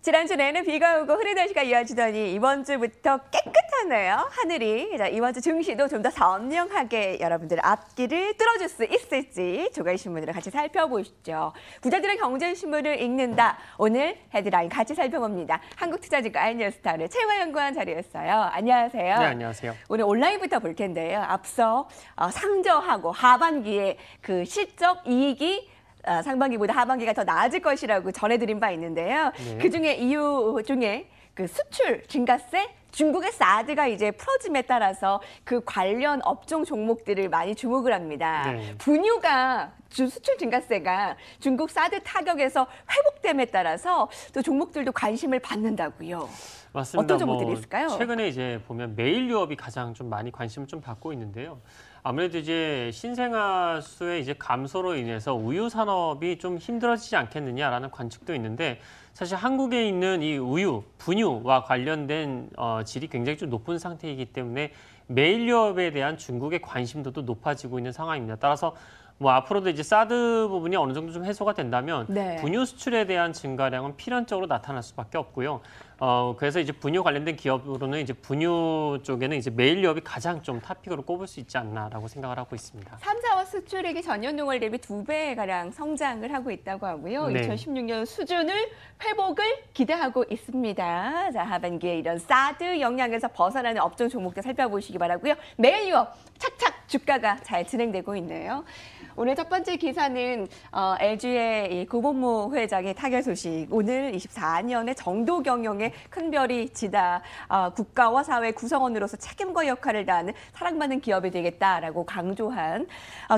지난주 내내 비가 오고 흐린 날씨가 이어지더니 이번 주부터 깨끗하네요. 하늘이. 자, 이번 주 증시도 좀 더 선명하게 여러분들의 앞길을 뚫어줄 수 있을지 조간신문으로 같이 살펴보시죠. 부자들의 경제신문을 읽는다. 오늘 헤드라인 같이 살펴봅니다. 한국투자증권 아이뉴스타를 최화연구원 자리였어요. 안녕하세요. 네, 안녕하세요. 오늘 온라인부터 볼 텐데요. 앞서 상저하고 하반기에 그 실적 이익이 상반기보다 하반기가 더 나아질 것이라고 전해드린 바 있는데요. 네. 그중에 이유 중에 그 수출 증가세, 중국의 사드가 이제 풀어짐에 따라서 그 관련 업종 종목들을 많이 주목을 합니다. 네. 분유가 수출 증가세가 중국 사드 타격에서 회복됨에 따라서 또 종목들도 관심을 받는다고요. 맞습니다. 어떤 종목들이 있을까요? 최근에 이제 보면 메일 유업이 가장 좀 많이 관심을 좀 받고 있는데요. 아무래도 이제 신생아 수의 이제 감소로 인해서 우유 산업이 좀 힘들어지지 않겠느냐라는 관측도 있는데 사실 한국에 있는 이 우유, 분유와 관련된 질이 굉장히 좀 높은 상태이기 때문에 메일 유업에 대한 중국의 관심도도 높아지고 있는 상황입니다. 따라서 뭐 앞으로도 이제 사드 부분이 어느 정도 좀 해소가 된다면 네. 분유 수출에 대한 증가량은 필연적으로 나타날 수밖에 없고요. 그래서 이제 분유 관련된 기업으로는 이제 분유 쪽에는 이제 메일 유업이 가장 좀 탑픽으로 꼽을 수 있지 않나라고 생각을 하고 있습니다. 3, 4월 수출액이 전년 동월 대비 2배가량 성장을 하고 있다고 하고요. 네. 2016년 수준을 회복을 기대하고 있습니다. 자, 하반기에 이런 사드 영향에서 벗어나는 업종 종목들 살펴보시기 바라고요. 메일 유업 착착 주가가 잘 진행되고 있네요. 오늘 첫 번째 기사는 LG의 구본무 회장의 타결 소식. 오늘 24년의 정도 경영에 큰 별이 지다 국가와 사회 구성원으로서 책임과 역할을 다하는 사랑받는 기업이 되겠다라고 강조한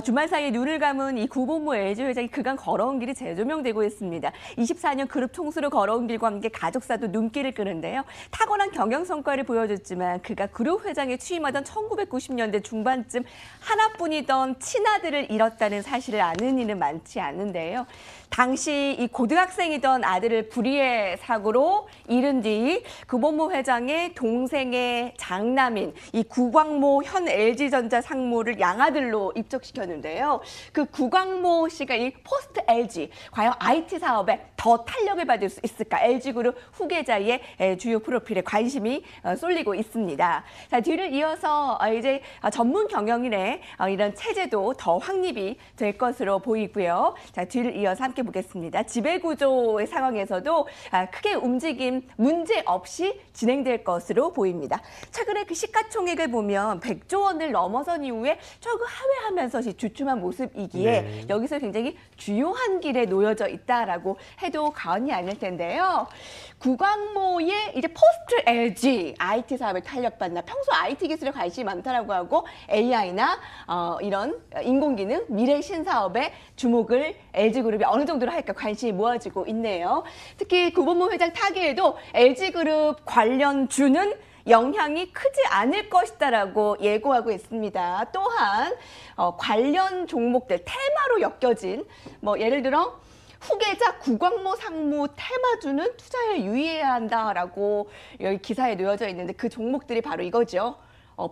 주말 사이에 눈을 감은 이 구본무 LG 회장이 그간 걸어온 길이 재조명되고 있습니다. 24년 그룹 총수로 걸어온 길과 함께 가족사도 눈길을 끄는데요. 탁월한 경영 성과를 보여줬지만 그가 그룹 회장에 취임하던 1990년대 중반쯤 하나뿐이던 친아들을 잃었다는 사실을 아는 이는 많지 않은데요. 당시 이 고등학생이던 아들을 불의의 사고로 잃은 뒤 구본무 회장의 동생의 장남인 이 구광모 현 LG전자 상무를 양아들로 입적시켰는데요. 그 구광모 씨가 이 포스트 LG, 과연 IT 사업에 더 탄력을 받을 수 있을까? LG그룹 후계자의 주요 프로필에 관심이 쏠리고 있습니다. 자, 뒤를 이어서 이제 전문 경영인의 이런 체제도 더 확립이 될 것으로 보이고요. 자, 뒤를 이어서 함께 보겠습니다. 지배구조의 상황에서도 크게 움직임 문제 없이 진행될 것으로 보입니다. 최근에 그 시가총액을 보면 100조 원을 넘어선 이후에 조금 하회하면서 주춤한 모습이기에 네. 여기서 굉장히 주요한 길에 놓여져 있다라고 해도 과언이 아닐 텐데요. 구광모의 이제 포스트 LG IT 사업을 탄력받나 평소 IT 기술에 관심이 많다라고 하고 AI나 이런 인공지능 미래 신사업에 주목을 LG그룹이 어느 정도로 할까 관심이 모아지고 있네요. 특히 구본무 회장 타계에도 LG그룹 관련주는 영향이 크지 않을 것이다라고 예고하고 있습니다. 또한 관련 종목들 테마로 엮여진 예를 들어 후계자 구광모 상무 테마주는 투자에 유의해야 한다라고 여기 기사에 놓여져 있는데 그 종목들이 바로 이거죠.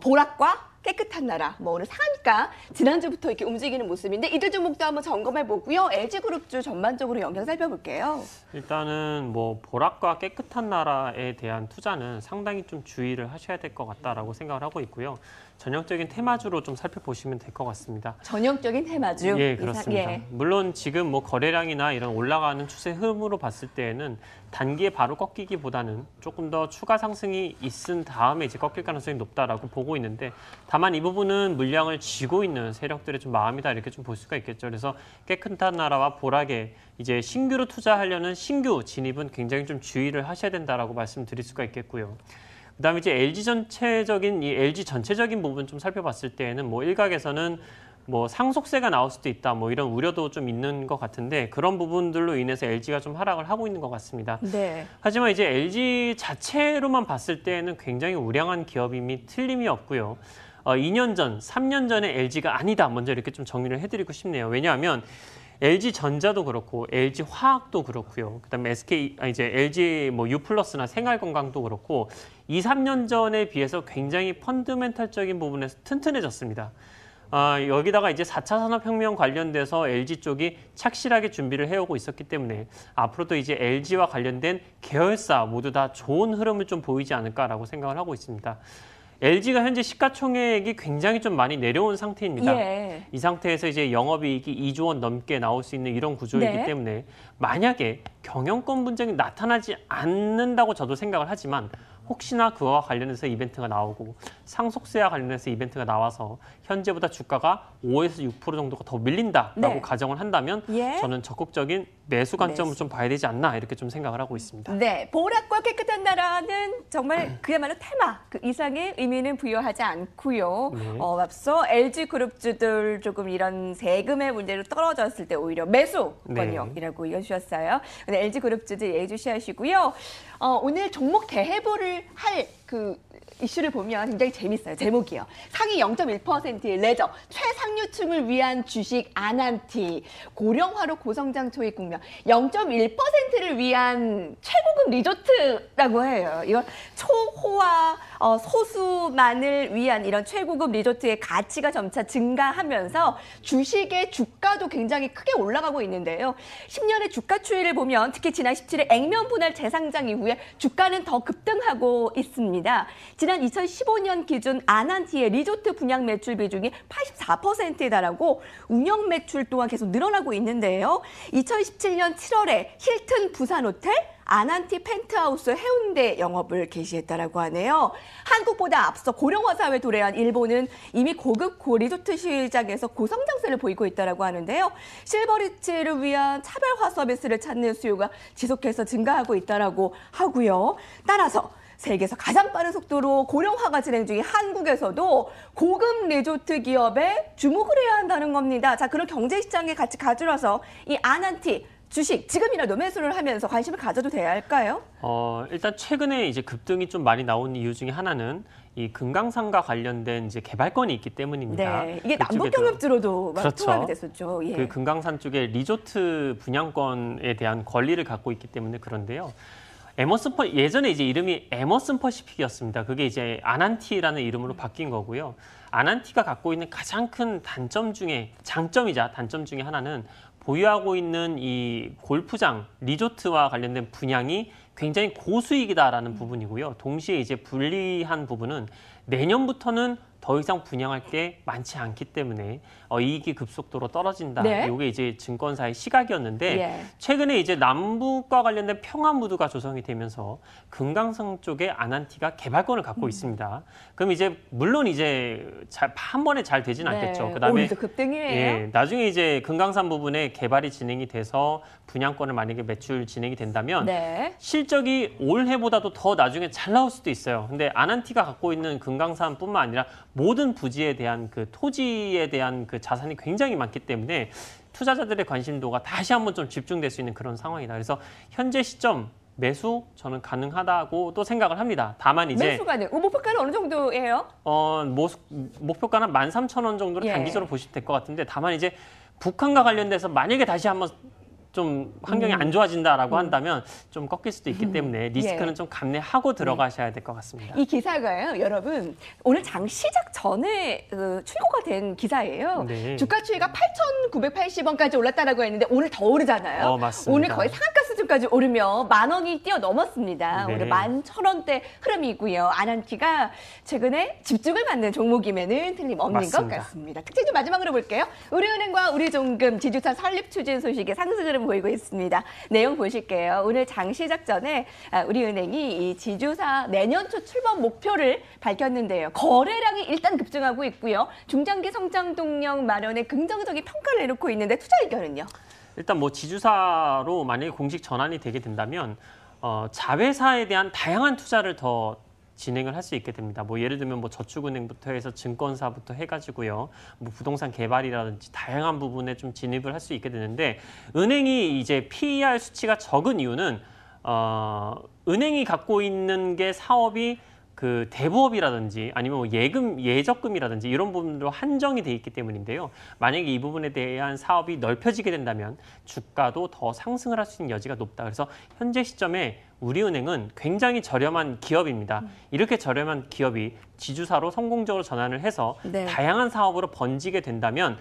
보락과 깨끗한 나라, 오늘 상한가 지난주부터 이렇게 움직이는 모습인데 이들 종목도 한번 점검해 보고요. LG그룹주 전반적으로 영상 살펴볼게요. 일단은 보락과 깨끗한 나라에 대한 투자는 상당히 좀 주의를 하셔야 될 것 같다라고 생각을 하고 있고요. 전형적인 테마주로 좀 살펴보시면 될 것 같습니다. 전형적인 테마주? 예, 그렇습니다. 예. 물론 지금 거래량이나 이런 올라가는 추세 흐름으로 봤을 때에는 단기에 바로 꺾이기보다는 조금 더 추가 상승이 있은 다음에 이제 꺾일 가능성이 높다라고 보고 있는데 다만 이 부분은 물량을 쥐고 있는 세력들의 좀 마음이다 이렇게 좀 볼 수가 있겠죠. 그래서 깨끗한 나라와 보락에 이제 신규로 투자하려는 신규 진입은 굉장히 좀 주의를 하셔야 된다라고 말씀드릴 수가 있겠고요. 그다음에 이제 LG 전체적인 부분 좀 살펴봤을 때에는 일각에서는 상속세가 나올 수도 있다 이런 우려도 좀 있는 것 같은데 그런 부분들로 인해서 LG가 좀 하락을 하고 있는 것 같습니다. 네. 하지만 이제 LG 자체로만 봤을 때는 굉장히 우량한 기업임이 틀림이 없고요. 2년 전, 3년 전에 LG가 아니다 먼저 이렇게 좀 정리를 해드리고 싶네요. 왜냐하면 LG전자도 그렇고 LG화학도 그렇고요. 그다음에 LG U+나 생활건강도 그렇고 2, 3년 전에 비해서 굉장히 펀더멘탈적인 부분에서 튼튼해졌습니다. 여기다가 이제 4차 산업혁명 관련돼서 LG 쪽이 착실하게 준비를 해오고 있었기 때문에 앞으로도 이제 LG와 관련된 계열사 모두 다 좋은 흐름을 좀 보이지 않을까라고 생각을 하고 있습니다. LG가 현재 시가총액이 굉장히 좀 많이 내려온 상태입니다. 예. 이 상태에서 이제 영업이익이 2조 원 넘게 나올 수 있는 이런 구조이기 네. 때문에 만약에 경영권 분쟁이 나타나지 않는다고 저도 생각을 하지만 혹시나 그와 관련해서 이벤트가 나오고 상속세와 관련해서 이벤트가 나와서 현재보다 주가가 5에서 6% 정도가 더 밀린다라고 네. 가정을 한다면 예. 저는 적극적인 매수 관점을 좀 봐야 되지 않나 이렇게 좀 생각을 하고 있습니다. 네, 보락과 깨끗한 나라는 정말 그야말로 테마, 그 이상의 의미는 부여하지 않고요. 네. 앞서 LG그룹주들 조금 이런 세금의 문제로 떨어졌을 때 오히려 매수 네. 권역이라고 이어주셨어요. 근데 LG그룹주들 예의주시하시고요. 오늘 종목 대해보를 할 그 이슈를 보면 굉장히 재밌어요. 제목이요. 상위 0.1%의 레저, 최상류층을 위한 주식 아난티, 고령화로 고성장 초입 국면, 0.1%를 위한 최고급 리조트라고 해요. 이건 초호화, 소수만을 위한 이런 최고급 리조트의 가치가 점차 증가하면서 주식의 주가도 굉장히 크게 올라가고 있는데요. 10년의 주가 추이를 보면 특히 지난 17일 액면 분할 재상장 이후에 주가는 더 급등하고 있습니다. 지난 2015년 기준 아난티의 리조트 분양 매출 비중이 84%에 달하고 운영 매출 또한 계속 늘어나고 있는데요. 2017년 7월에 힐튼 부산호텔, 아난티 펜트하우스 해운대 영업을 개시했다라고 하네요. 한국보다 앞서 고령화 사회에 도래한 일본은 이미 고급 리조트 시장에서 고성장세를 보이고 있다라고 하는데요. 실버리츠를 위한 차별화 서비스를 찾는 수요가 지속해서 증가하고 있다라고 하고요. 따라서 세계에서 가장 빠른 속도로 고령화가 진행 중인 한국에서도 고급 리조트 기업에 주목을 해야 한다는 겁니다. 자, 그런 경제시장에 같이 가져와서 이 아난티 주식 지금이라도 매수를 하면서 관심을 가져도 돼야 할까요? 일단 최근에 이제 급등이 좀 많이 나온 이유 중에 하나는 이 금강산과 관련된 이제 개발권이 있기 때문입니다. 네, 이게 그쪽에도 남북경협지로도 막 그렇죠. 통합이 됐었죠. 예. 그 금강산 쪽에 리조트 분양권에 대한 권리를 갖고 있기 때문에 그런데요. 예전에 이제 이름이 에머슨 퍼시픽이었습니다. 그게 이제 아난티라는 이름으로 바뀐 거고요. 아난티가 갖고 있는 가장 큰 단점 중에 장점이자 단점 중에 하나는 보유하고 있는 이 골프장, 리조트와 관련된 분양이 굉장히 고수익이다라는 부분이고요. 동시에 이제 불리한 부분은 내년부터는 더 이상 분양할 게 많지 않기 때문에 이익이 급속도로 떨어진다. 네. 이게 이제 증권사의 시각이었는데 예. 최근에 이제 남북과 관련된 평화 무드가 조성이 되면서 금강산 쪽에 아난티가 개발권을 갖고 있습니다. 그럼 이제 물론 이제 한 번에 잘 되진 않겠죠. 네. 그다음에 오늘도 급등이에요. 예, 나중에 이제 금강산 부분에 개발이 진행이 돼서 분양권을 만약에 매출 진행이 된다면 네. 실적이 올해보다도 더 나중에 잘 나올 수도 있어요. 근데 아난티가 갖고 있는 금강산뿐만 아니라 모든 부지에 대한 그 토지에 대한 그 자산이 굉장히 많기 때문에 투자자들의 관심도가 다시 한번 좀 집중될 수 있는 그런 상황이다. 그래서 현재 시점 매수 저는 가능하다고 또 생각을 합니다. 다만 이제 매수 가능. 목표가는 어느 정도예요? 목표가는 13,000원 정도로 예. 단기적으로 보시면 될 것 같은데 다만 이제 북한과 관련돼서 만약에 다시 한번 좀 환경이 안 좋아진다라고 한다면 좀 꺾일 수도 있기 때문에 리스크는 예. 좀 감내하고 들어가셔야 될 것 같습니다. 이 기사가요, 여러분, 오늘 장 시작 전에 출고가 된 기사예요. 네. 주가 추이가 8,980원까지 올랐다라고 했는데 오늘 더 오르잖아요. 맞습니다. 오늘 거의 상한가 수준까지 오르며 10,000원이 뛰어넘었습니다. 네. 오늘 11,000원대 흐름이고요. 아난티가 최근에 집중을 받는 종목임에는 틀림없는 맞습니다. 것 같습니다. 특징 좀 마지막으로 볼게요. 우리은행과 우리종금 지주사 설립 추진 소식에 상승 흐름 보이고 있습니다. 내용 보실게요. 오늘 장 시작 전에 우리은행이 이 지주사 내년 초 출범 목표를 밝혔는데요. 거래량이 일단 급증하고 있고요. 중장기 성장 동력 마련에 긍정적인 평가를 내놓고 있는데 투자 의견은요? 일단 뭐 지주사로 만약에 공식 전환이 되게 된다면 자회사에 대한 다양한 투자를 더 진행을 할 수 있게 됩니다. 뭐 예를 들면 뭐 저축은행부터 해서 증권사부터 해가지고요, 뭐 부동산 개발이라든지 다양한 부분에 좀 진입을 할 수 있게 되는데 은행이 이제 PER 수치가 적은 이유는 은행이 갖고 있는 게 사업이 그 대부업이라든지 아니면 뭐 예적금이라든지 이런 부분으로 한정이 돼 있기 때문인데요. 만약에 이 부분에 대한 사업이 넓혀지게 된다면 주가도 더 상승을 할 수 있는 여지가 높다. 그래서 현재 시점에 우리은행은 굉장히 저렴한 기업입니다. 이렇게 저렴한 기업이 지주사로 성공적으로 전환을 해서 네. 다양한 사업으로 번지게 된다면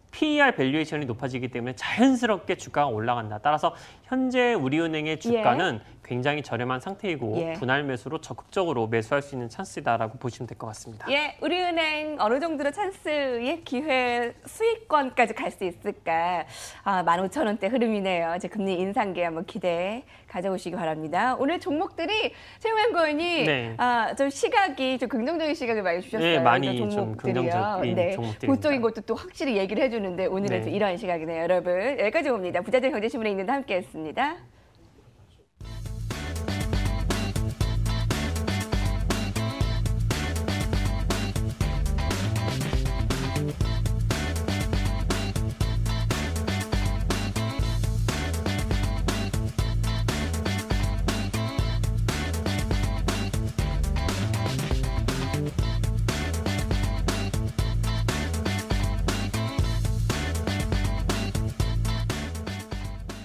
PER 밸류에이션이 높아지기 때문에 자연스럽게 주가가 올라간다. 따라서 현재 우리은행의 주가는 굉장히 저렴한 상태이고 예. 분할 매수로 적극적으로 매수할 수 있는 찬스다라고 보시면 될 것 같습니다. 예, 우리은행 어느 정도로 찬스의 기회 수익권까지 갈 수 있을까? 15,000원대 흐름이네요. 이제 금리 인상계 한번 기대 가져오시기 바랍니다. 오늘 종목들이 최영만 고객님 네. 좀 시각이 좀 긍정적인 시각을 많이 주셨어요. 네, 많이 이 좀 종목들이요. 긍정적인 네, 종목들입니다. 보적인 것도 또 확실히 얘기를 해주는데 오늘은 네. 또 이런 시각이네요, 여러분. 여기까지 봅니다. 부자재 경제신문에 있는데 함께했습니다.